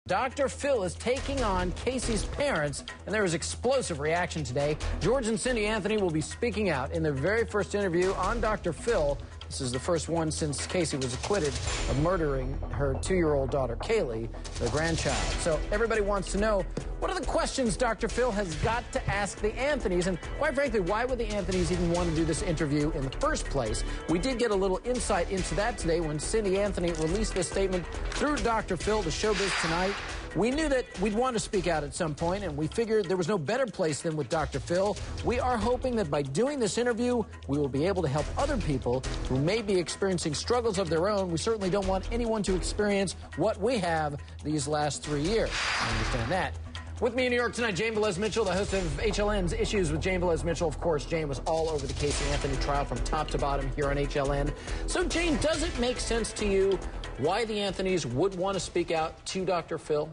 Dr. Phil is taking on Casey's parents, and there is explosive reaction today. George and Cindy Anthony will be speaking out in their very first interview on Dr. Phil. This is the first one since Casey was acquitted of murdering her 2-year-old daughter, Kaylee, their grandchild. So everybody wants to know, what are the questions Dr. Phil has got to ask the Anthonys? And quite frankly, why would the Anthonys even want to do this interview in the first place? We did get a little insight into that today when Cindy Anthony released this statement through Dr. Phil to Showbiz Tonight. We knew that we'd want to speak out at some point, and we figured there was no better place than with Dr. Phil. We are hoping that by doing this interview, we will be able to help other people who may be experiencing struggles of their own. We certainly don't want anyone to experience what we have these last 3 years. I understand that. With me in New York tonight, Jane Velez-Mitchell, the host of HLN's Issues with Jane Velez-Mitchell. Of course, Jane was all over the Casey Anthony trial from top to bottom here on HLN. So, Jane, does it make sense to you why the Anthonys would want to speak out to Dr. Phil?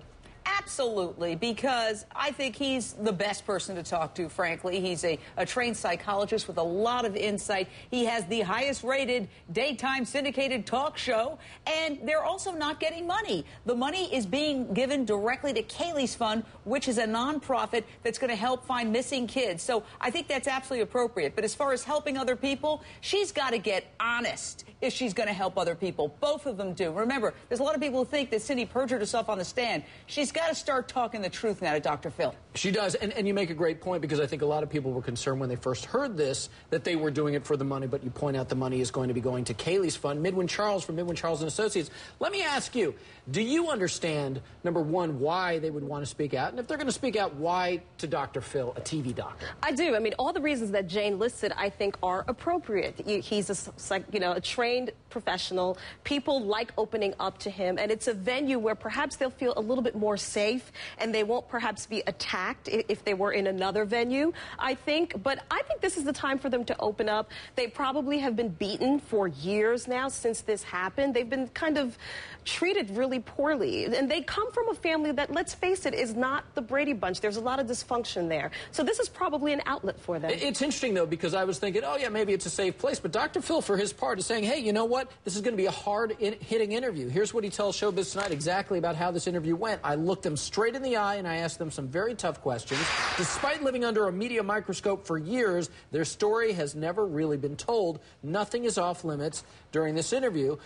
Absolutely, because I think he's the best person to talk to, frankly. He's a trained psychologist with a lot of insight. He has the highest rated daytime syndicated talk show, and they're also not getting money. The money is being given directly to Kaylee's Fund, which is a nonprofit that's going to help find missing kids. So I think that's absolutely appropriate. But as far as helping other people, she's got to get honest if she's going to help other people. Both of them do. Remember, there's a lot of people who think that Cindy perjured herself on the stand. She's got to start talking the truth now to Dr. Phil. She does, and you make a great point, because I think a lot of people were concerned when they first heard this that they were doing it for the money, but you point out the money is going to be going to Kaylee's Fund. Midwin Charles from Midwin Charles & Associates. Let me ask you, do you understand, number one, why they would want to speak out? And if they're going to speak out, why to Dr. Phil, a TV doctor? I do. I mean, all the reasons that Jane listed, I think, are appropriate. He's a trained professional. People like opening up to him, and it's a venue where perhaps they'll feel a little bit more safe, and they won't perhaps be attacked if they were in another venue, I think. But I think this is the time for them to open up. They probably have been beaten for years now since this happened. They've been kind of treated really poorly. And they come from a family that, let's face it, is not the Brady Bunch. There's a lot of dysfunction there. So this is probably an outlet for them. It's interesting, though, because I was thinking, oh, yeah, maybe it's a safe place. But Dr. Phil, for his part, is saying, hey, you know what? This is going to be a hard-hitting interview. Here's what he tells Showbiz Tonight exactly about how this interview went. I looked them straight in the eye and I asked them some very tough questions. Despite living under a media microscope for years, their story has never really been told. Nothing is off limits during this interview.